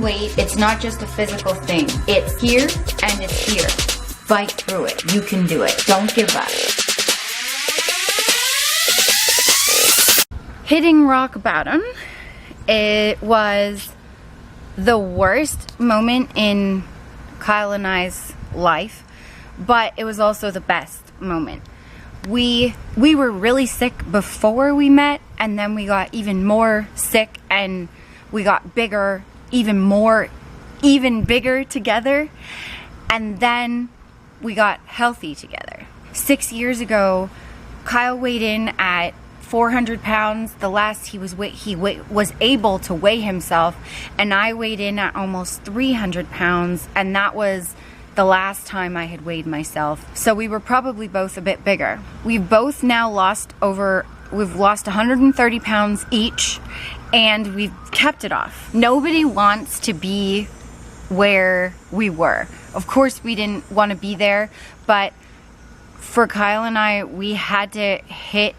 losing weight, it's not just a physical thing. It's here and it's here. Fight through it. You can do it. Don't give up. Hitting rock bottom, it was the worst moment in Kyle and I's life, but it was also the best moment. We were really sick before we met, and then we got even more sick, and we got bigger, even bigger together, and then we got healthy together. 6 years ago, Kyle weighed in at 400 pounds. The last he was able to weigh himself, and I weighed in at almost 300 pounds, and that was the last time I had weighed myself. So we were probably both a bit bigger. We've both now we've lost 130 pounds each, and we've kept it off. Nobody wants to be where we were. Of course we didn't want to be there, but for Kyle and I, we had to get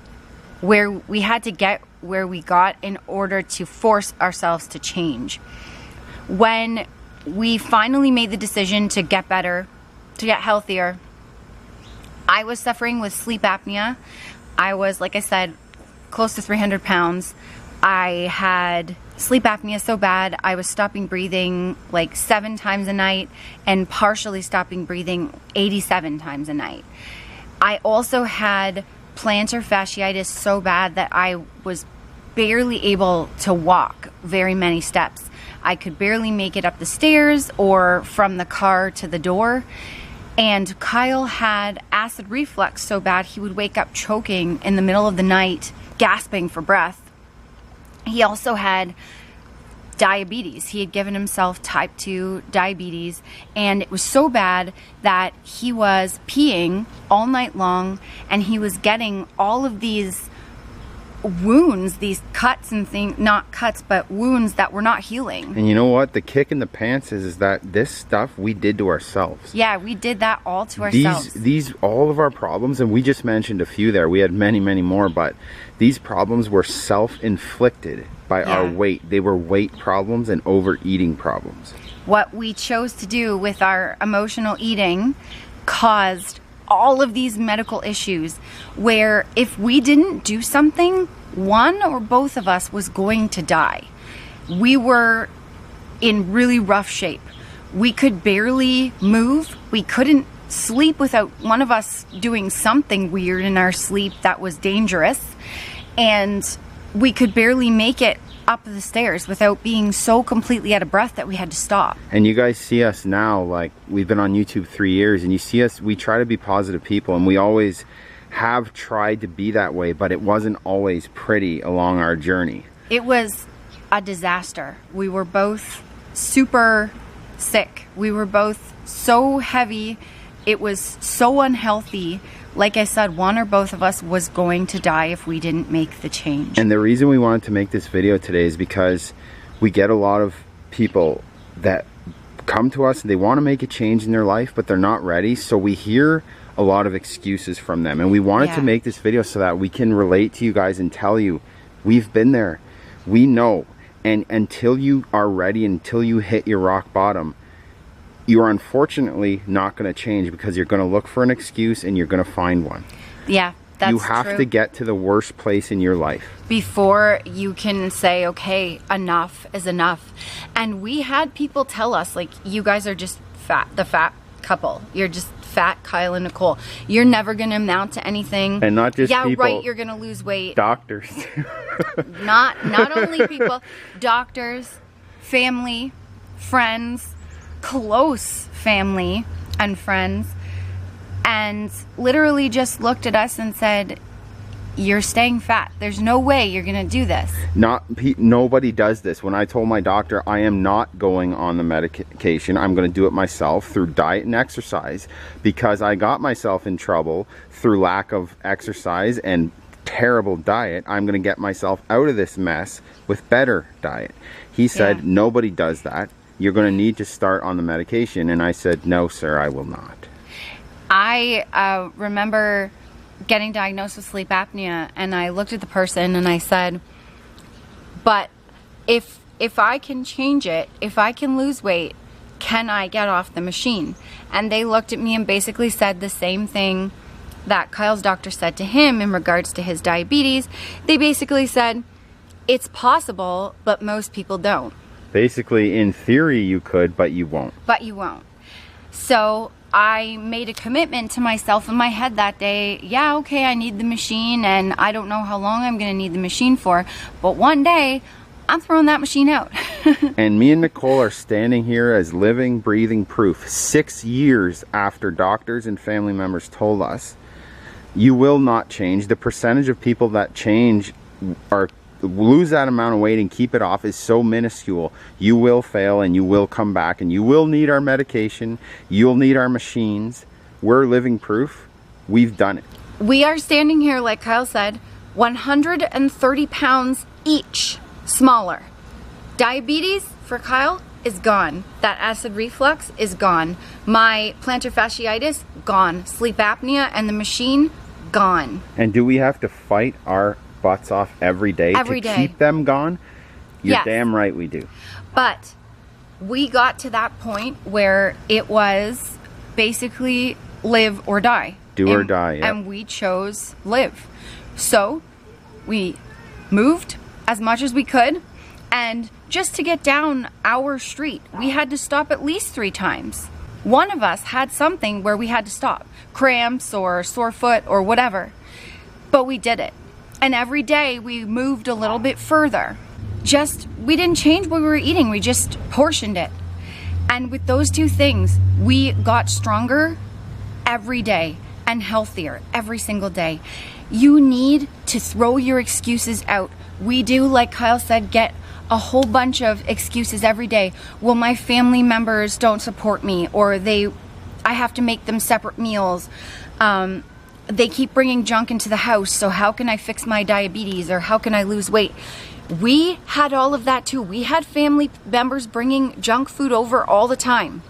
where we got in order to force ourselves to change. When we finally made the decision to get better, to get healthier, I was suffering with sleep apnea. I was, like I said, close to 300 pounds. I had sleep apnea so bad, I was stopping breathing like 7 times a night and partially stopping breathing 87 times a night. I also had plantar fasciitis so bad that I was barely able to walk very many steps. I could barely make it up the stairs or from the car to the door. And Kyle had acid reflux so bad he would wake up choking in the middle of the night, gasping for breath. He also had diabetes. He had given himself type 2 diabetes, and it was so bad that he was peeing all night long, and he was getting all of these wounds, these cuts and things, not cuts, but wounds that were not healing. And you know what? The kick in the pants is that this stuff we did to ourselves. Yeah, we did that all to ourselves. These all of our problems, and we just mentioned a few there. We had many, many more, but these problems were self-inflicted by our weight. They were weight problems and overeating problems. What we chose to do with our emotional eating caused all of these medical issues where if we didn't do something, one or both of us was going to die. We were in really rough shape. We could barely move. We couldn't sleep without one of us doing something weird in our sleep that was dangerous. And we could barely make it up the stairs without being so completely out of breath that we had to stop. And you guys see us now, like we've been on YouTube 3 years, and you see us, we try to be positive people, and we always have tried to be that way, but it wasn't always pretty along our journey. It was a disaster. We were both super sick. We were both so heavy. It was so unhealthy. Like I said, one or both of us was going to die if we didn't make the change. And the reason we wanted to make this video today is because we get a lot of people that come to us and they want to make a change in their life, but they're not ready. So we hear a lot of excuses from them. And we wanted to make this video so that we can relate to you guys and tell you, we've been there. We know. And until you are ready, until you hit your rock bottom, you are unfortunately not going to change, because you're going to look for an excuse and you're going to find one. Yeah, that's true. You have to get to the worst place in your life before you can say, okay, enough is enough. And we had people tell us, like, you guys are just fat, the fat couple. You're just fat, Kyle and Nicole. You're never going to amount to anything. And not just people. Yeah, right, you're going to lose weight. Doctors. not only people, doctors, family, friends, close family and friends, and literally just looked at us and said, you're staying fat. There's no way you're gonna do this. Nobody does this. When I told my doctor I am not going on the medication, I'm gonna do it myself through diet and exercise, because I got myself in trouble through lack of exercise and terrible diet. I'm gonna get myself out of this mess with better diet. He said, nobody does that. You're going to need to start on the medication. And I said, no, sir, I will not. I remember getting diagnosed with sleep apnea, and I looked at the person and I said, but if if I can change it, if I can lose weight, can I get off the machine? And they looked at me and basically said the same thing that Kyle's doctor said to him in regards to his diabetes. They basically said, it's possible, but most people don't. Basically, in theory, you could, but you won't. But you won't. So I made a commitment to myself in my head that day. Yeah, okay, I need the machine, and I don't know how long I'm going to need the machine for, but one day I'm throwing that machine out. And me and Nicole are standing here as living, breathing proof. 6 years after doctors and family members told us, you will not change. The percentage of people that change or lose that amount of weight and keep it off is so minuscule. You will fail and you will come back, and you will need our medication. You'll need our machines. We're living proof. We've done it. We are standing here, like Kyle said, 130 pounds each smaller. Diabetes for Kyle is gone. That acid reflux is gone. My plantar fasciitis, gone. Sleep apnea and the machine, gone. And do we have to fight our butts off every day to keep them gone? You're Yes. damn right we do. But we got to that point where it was basically live or die. Do or die, yep. And we chose live. So we moved as much as we could, and just to get down our street, we had to stop at least 3 times. One of us had something where we had to stop, cramps or sore foot or whatever, but we did it. And every day we moved a little bit further. We didn't change what we were eating, we just portioned it. And with those 2 things, we got stronger every day and healthier every single day. You need to throw your excuses out. We do, like Kyle said, get a whole bunch of excuses every day. Well, my family members don't support me, or I have to make them separate meals. They keep bringing junk into the house, so how can I fix my diabetes, or how can I lose weight? We had all of that too. We had family members bringing junk food over all the time.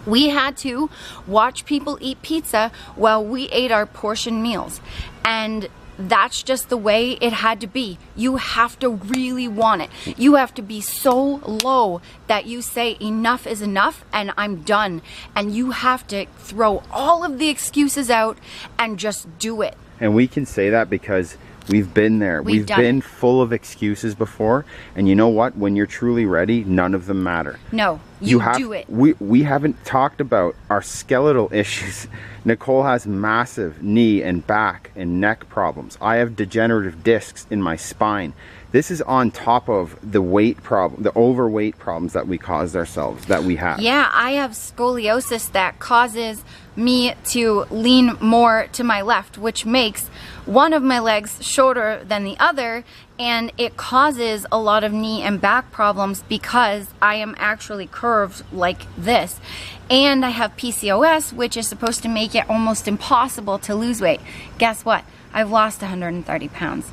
We had to watch people eat pizza while we ate our portion meals. And that's just the way it had to be. You have to really want it. You have to be so low that you say enough is enough and I'm done. And you have to throw all of the excuses out and just do it. And we can say that because we've been there. We've been full of excuses before. And you know what? When you're truly ready, none of them matter. No, do it. We haven't talked about our skeletal issues. Nicole has massive knee and back and neck problems. I have degenerative discs in my spine. This is on top of the weight problem, the overweight problems that we caused ourselves, that we have. Yeah, I have scoliosis that causes me to lean more to my left, which makes one of my legs shorter than the other, and it causes a lot of knee and back problems because I am actually curved like this. And I have PCOS, which is supposed to make it almost impossible to lose weight. Guess what? I've lost 130 pounds.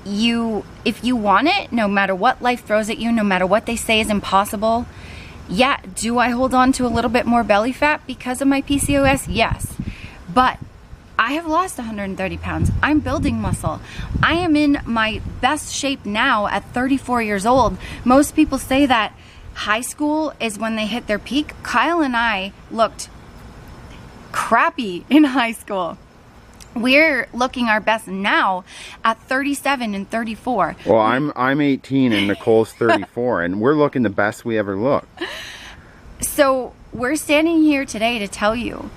If you want it, no matter what life throws at you, no matter what they say is impossible, yeah, do I hold on to a little bit more belly fat because of my PCOS? Yes. But I have lost 130 pounds. I'm building muscle. I am in my best shape now at 34 years old. Most people say that high school is when they hit their peak. Kyle and I looked crappy in high school. We're looking our best now at 37 and 34. Well, I'm 18 and Nicole's 34, and we're looking the best we ever looked. So we're standing here today to tell you,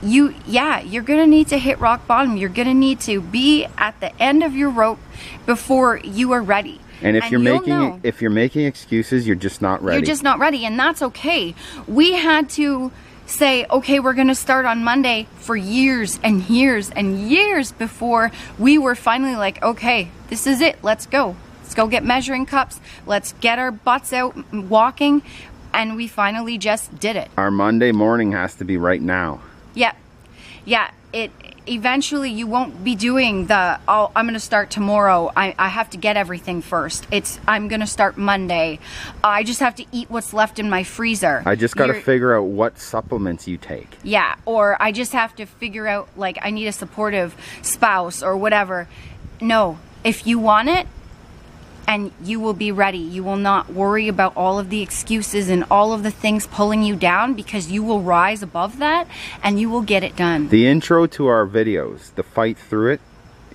you're gonna need to hit rock bottom. You're gonna need to be at the end of your rope before you are ready. And if you're making excuses, you're just not ready. You're just not ready, and that's okay. We had to say, okay, we're going to start on Monday for years and years and years before we were finally like, okay, this is it. Let's go. Let's go get measuring cups. Let's get our butts out walking. And we finally just did it. Our Monday morning has to be right now. Yeah. Yeah. Eventually you won't be doing I'm going to start tomorrow. I have to get everything first. I'm going to start Monday. I just have to eat what's left in my freezer. I just got to figure out what supplements you take. Yeah, or I just have to figure out, like, I need a supportive spouse or whatever. No, if you want it, and you will be ready. You will not worry about all of the excuses and all of the things pulling you down, because you will rise above that and you will get it done. The intro to our videos, the fight through it,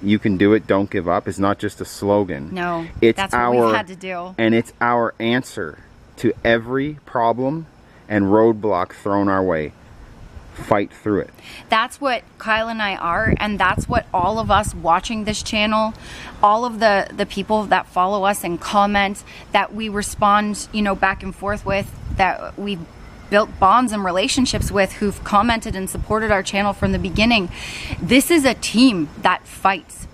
you can do it, don't give up, is not just a slogan. No, it's that's what we had to do. And it's our answer to every problem and roadblock thrown our way. Fight through it. That's what Kyle and I are, and that's what all of us watching this channel, all of the people that follow us and comment, that we respond, you know, back and forth with, that we built bonds and relationships with, who've commented and supported our channel from the beginning. This is a team that fights.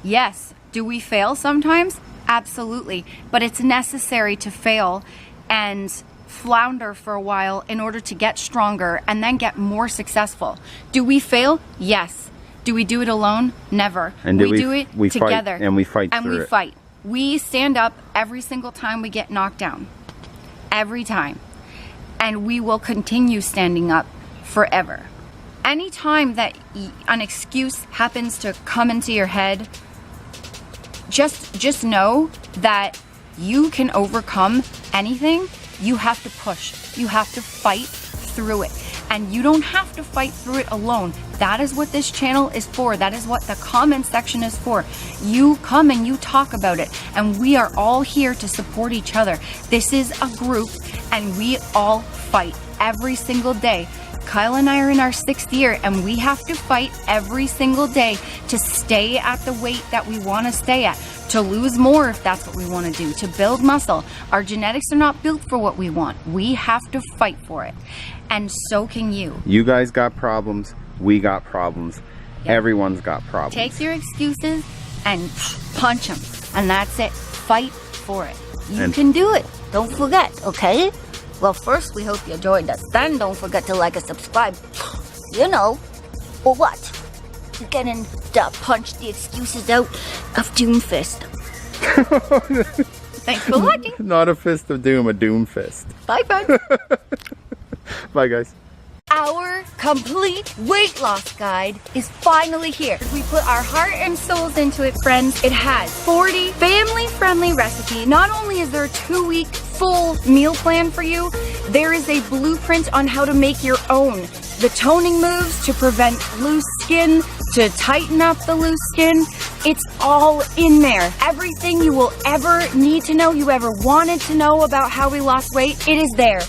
Yes, do we fail sometimes? Absolutely, but it's necessary to fail and flounder for a while in order to get stronger and then get more successful. Do we fail? Yes. Do we do it alone? Never. And we do it together. Fight, and we fight and through we it. fight. We stand up every single time we get knocked down. Every time. And we will continue standing up forever. Anytime that an excuse happens to come into your head, just know that you can overcome anything. You have to push. You have to fight through it. And you don't have to fight through it alone. That is what this channel is for. That is what the comment section is for. You come and you talk about it. And we are all here to support each other. This is a group, and we all fight every single day. Kyle and I are in our 6th year, and we have to fight every single day to stay at the weight that we want to stay at, to lose more if that's what we want to do, to build muscle. Our genetics are not built for what we want. We have to fight for it, and so can you. You guys got problems, we got problems, everyone's got problems. Take your excuses and punch them, and that's it. Fight for it. You can do it. Don't forget, okay? Well, first, we hope you enjoyed us. Then don't forget to like and subscribe. You know, or what? You're getting to punch the excuses out of Doomfist. Thanks for watching. Not a fist of doom, a doom fist. Bye, bye. Bye, guys. Our complete weight loss guide is finally here. We put our heart and souls into it, friends. It has 40 family-friendly recipes. Not only is there a 2-week full meal plan for you, there is a blueprint on how to make your own. The toning moves to prevent loose skin, to tighten up the loose skin. It's all in there. Everything you will ever need to know, you ever wanted to know about how we lost weight, it is there.